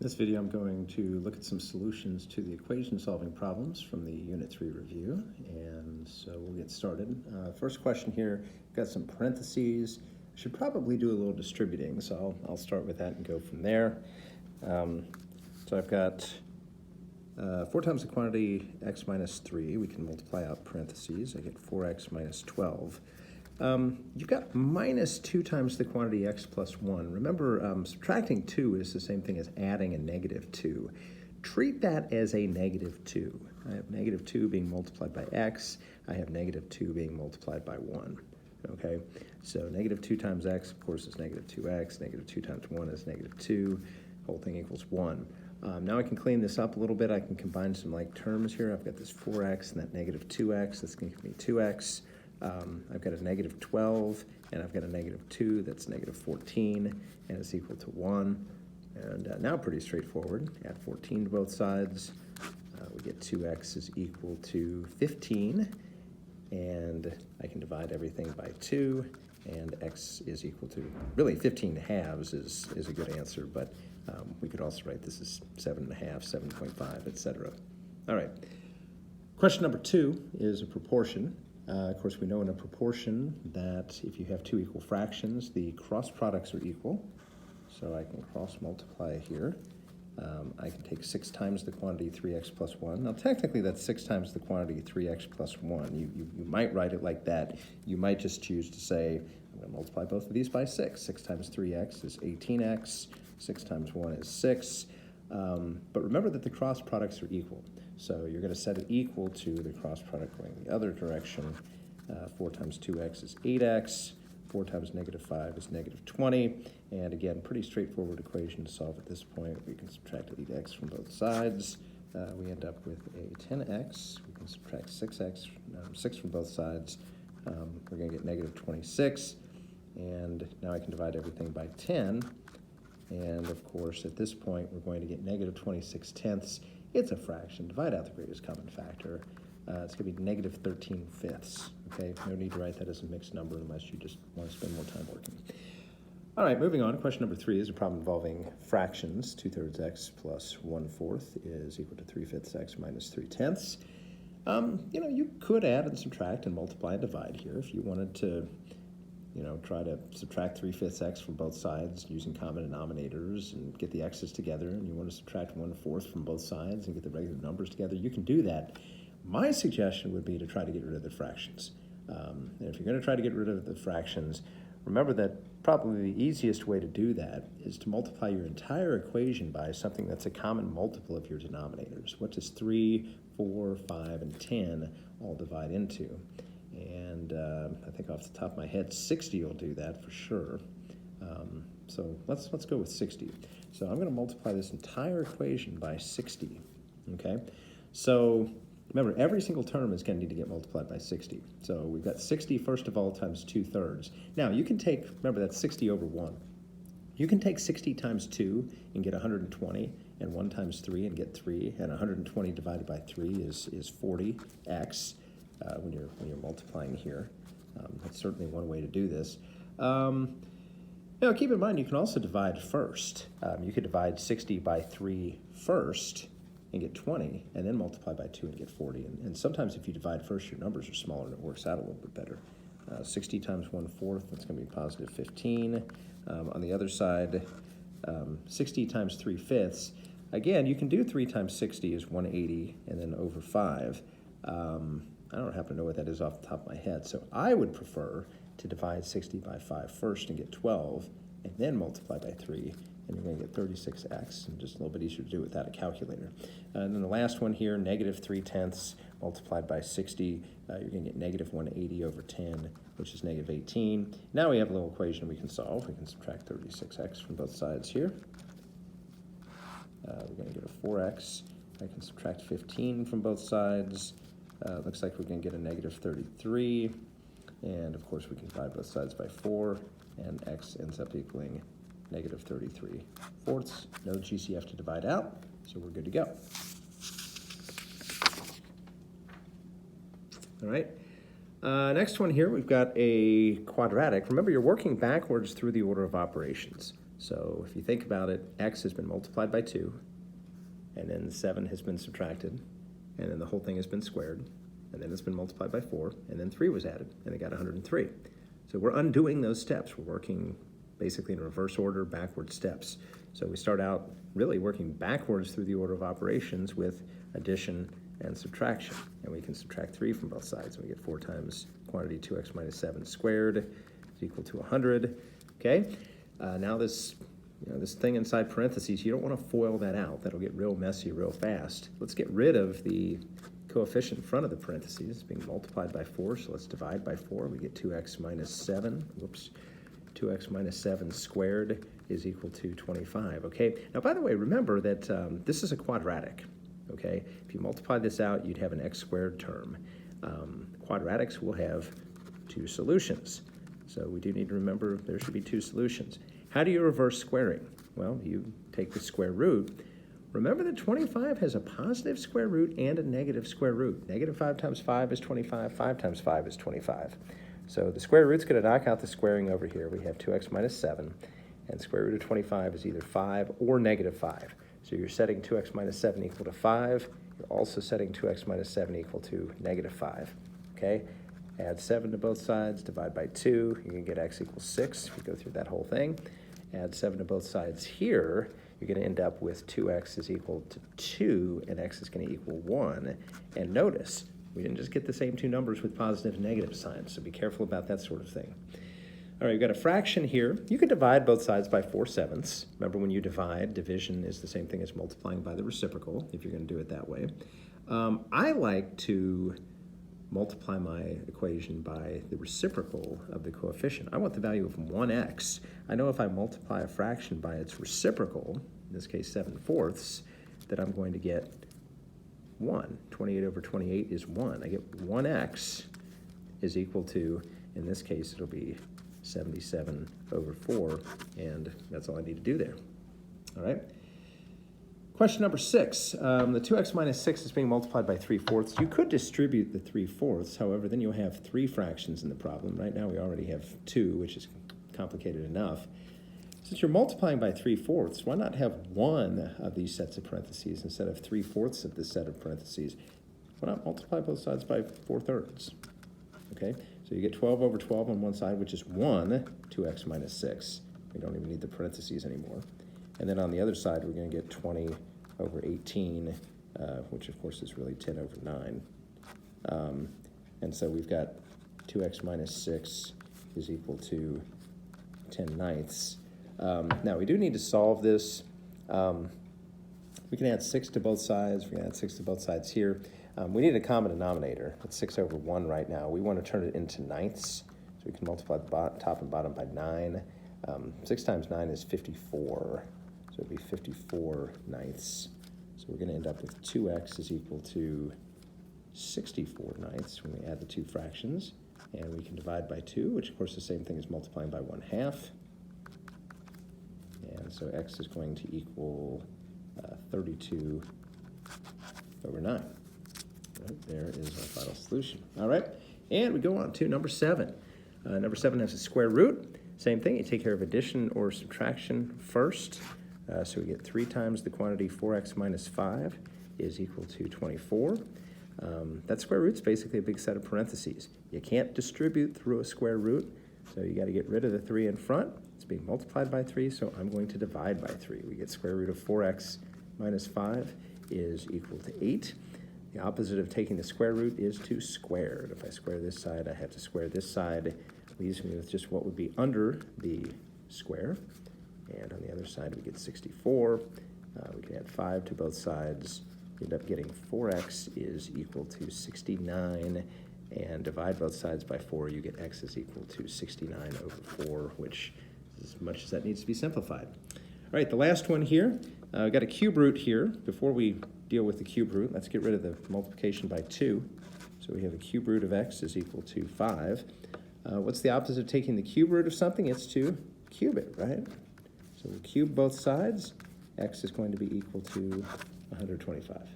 In this video, I'm going to look at some solutions to the equation solving problems from the Unit 3 review, and so we'll get started. First question here, got some parentheses. Should probably do a little distributing, so I'll start with that and go from there. So I've got 4 times the quantity x minus 3. We can multiply out parentheses. I get 4x minus 12. You've got minus 2 times the quantity x plus 1. Remember, subtracting 2 is the same thing as adding a negative 2. Treat that as a negative 2. I have negative 2 being multiplied by x. I have negative 2 being multiplied by 1. Okay, so negative 2 times x, of course, is negative 2x. Negative 2 times 1 is negative 2. Whole thing equals 1. Now I can clean this up a little bit. I can combine some like terms here. I've got this 4x and that negative 2x. That's going to give me 2x. I've got a negative 12, and I've got a negative 2, that's negative 14, and it's equal to 1. And now pretty straightforward. Add 14 to both sides. We get 2x is equal to 15, and I can divide everything by 2, and x is equal to, really 15 halves is a good answer, but we could also write this as 7.5, 7.5, etc. All right. Question number 2 is a proportion. Of course, we know in a proportion that if you have 2 equal fractions, the cross products are equal. So I can cross multiply here. I can take 6 times the quantity 3x plus 1. Now, technically, that's 6 times the quantity 3x plus 1. You might write it like that. You might just choose to say, I'm going to multiply both of these by 6. 6 times 3x is 18x. 6 times 1 is 6. But remember that the cross products are equal. So you're going to set it equal to the cross product going the other direction. 4 times 2x is 8x. 4 times negative 5 is negative 20. And again, pretty straightforward equation to solve at this point. We can subtract 8x from both sides. We end up with a 10x. We can subtract 6 from both sides. We're going to get negative 26. And now I can divide everything by 10. And of course, at this point, we're going to get negative 26 tenths. It's a fraction. Divide out the greatest common factor. It's going to be negative 13 fifths. Okay, no need to write that as a mixed number unless you just want to spend more time working. All right, moving on. Question number 3 is a problem involving fractions. 2/3 x plus 1/4 is equal to 3/5 x minus 3/10. You could add and subtract and multiply and divide here if you wanted to. Try to subtract 3/5 x from both sides using common denominators and get the x's together, and you want to subtract 1/4 from both sides and get the regular numbers together, you can do that. My suggestion would be to try to get rid of the fractions. And if you're going to try to get rid of the fractions, remember that probably the easiest way to do that is to multiply your entire equation by something that's a common multiple of your denominators. What does 3, 4, 5, and 10 all divide into? And I think off the top of my head, 60 will do that for sure. So let's go with 60. So I'm going to multiply this entire equation by 60. Okay. So remember, every single term is going to need to get multiplied by 60. So we've got 60 first of all times 2/3. Now you can take, remember that's 60 over 1. You can take 60 times 2 and get 120, and 1 times 3 and get 3, and 120 divided by 3 is 40x. When you're multiplying here. That's certainly one way to do this. Keep in mind you can also divide first. You could divide 60 by 3 first and get 20, and then multiply by 2 and get 40. And sometimes if you divide first, your numbers are smaller and it works out a little bit better. 60 times 1/4, that's going to be positive 15. On the other side, 60 times 3/5. Again, you can do 3 times 60 is 180, and then over 5. I don't happen to know what that is off the top of my head, so I would prefer to divide 60 by 5 first and get 12, and then multiply by 3, and you're going to get 36x, and just a little bit easier to do without a calculator. And then the last one here, negative 3/10 multiplied by 60, you're going to get negative 180 over 10, which is negative 18. Now we have a little equation we can solve. We can subtract 36x from both sides here. We're going to get a 4x. I can subtract 15 from both sides. Looks like we're going to get a negative 33, and of course we can divide both sides by 4, and x ends up equaling negative 33/4. No GCF to divide out, so we're good to go. All right, next one here, we've got a quadratic. Remember, you're working backwards through the order of operations. So if you think about it, x has been multiplied by 2, and then 7 has been subtracted, and then the whole thing has been squared, and then it's been multiplied by 4, and then 3 was added, and it got 103. So we're undoing those steps. We're working basically in reverse order, backward steps. So we start out really working backwards through the order of operations with addition and subtraction. And we can subtract 3 from both sides. And we get 4 times quantity 2x minus 7 squared is equal to 100. Okay? Now this thing inside parentheses, you don't want to FOIL that out. That'll get real messy real fast. Let's get rid of the coefficient in front of the parentheses. It's being multiplied by 4, so let's divide by 4. We get 2x minus 7. Whoops. 2x minus 7 squared is equal to 25. Okay? Now, by the way, remember that this is a quadratic. Okay? If you multiply this out, you'd have an x squared term. Quadratics will have 2 solutions. So we do need to remember there should be 2 solutions. How do you reverse squaring? Well, you take the square root. Remember that 25 has a positive square root and a negative square root. Negative 5 times 5 is 25. 5 times 5 is 25. So the square root's going to knock out the squaring over here. We have 2x minus 7. And square root of 25 is either 5 or negative 5. So you're setting 2x minus 7 equal to 5. You're also setting 2x minus 7 equal to negative 5. Okay? Add 7 to both sides, divide by 2. You can get x equals 6 if you go through that whole thing. Add 7 to both sides here. You're going to end up with 2x is equal to 2, and x is going to equal 1. And notice, we didn't just get the same 2 numbers with positive and negative signs, so be careful about that sort of thing. All right, we've got a fraction here. You could divide both sides by 4/7. Remember, when you divide, division is the same thing as multiplying by the reciprocal, if you're going to do it that way. I like to multiply my equation by the reciprocal of the coefficient. I want the value of 1x. I know if I multiply a fraction by its reciprocal, in this case 7/4, that I'm going to get 1. 28 over 28 is 1. I get 1x is equal to, in this case, it'll be 77 over 4, and that's all I need to do there. All right? Question number 6. The 2x minus 6 is being multiplied by 3/4. You could distribute the 3/4. However, then you'll have 3 fractions in the problem. Right now we already have 2, which is complicated enough. Since you're multiplying by 3/4, why not have one of these sets of parentheses instead of 3/4 of this set of parentheses? Why not multiply both sides by 4/3? Okay, so you get 12 over 12 on one side, which is 2x minus 6. We don't even need the parentheses anymore. And then on the other side, we're going to get 20 over 18, which of course is really 10 over 9. And so we've got 2x minus 6 is equal to 10/9. Now we do need to solve this. We can add 6 to both sides. We can add 6 to both sides here. We need a common denominator. It's 6 over 1 right now. We want to turn it into 9ths. So we can multiply the top and bottom by 9. 6 times 9 is 54. So it'd be 54/9. So we're going to end up with 2x is equal to 64/9 when we add the 2 fractions. And we can divide by 2, which of course is the same thing as multiplying by 1/2. And so x is going to equal 32 over 9. Right, there is our final solution. All right, and we go on to number 7. Number 7 has a square root. Same thing, you take care of addition or subtraction first. So we get 3 times the quantity 4x minus 5 is equal to 24. That square root's basically a big set of parentheses. You can't distribute through a square root, so you got to get rid of the 3 in front. It's being multiplied by 3, so I'm going to divide by 3. We get square root of 4x minus 5 is equal to 8. The opposite of taking the square root is to square it. If I square this side, I have to square this side. Leaves me with just what would be under the square. And on the other side, we get 64. We can add 5 to both sides. You end up getting 4x is equal to 69. And divide both sides by 4, you get x is equal to 69 over 4, which is as much as that needs to be simplified. All right, the last one here. We've got a cube root here. Before we deal with the cube root, let's get rid of the multiplication by 2. So we have a cube root of x is equal to 5. What's the opposite of taking the cube root of something? It's to cube it, right? So we'll cube both sides. X is going to be equal to 125.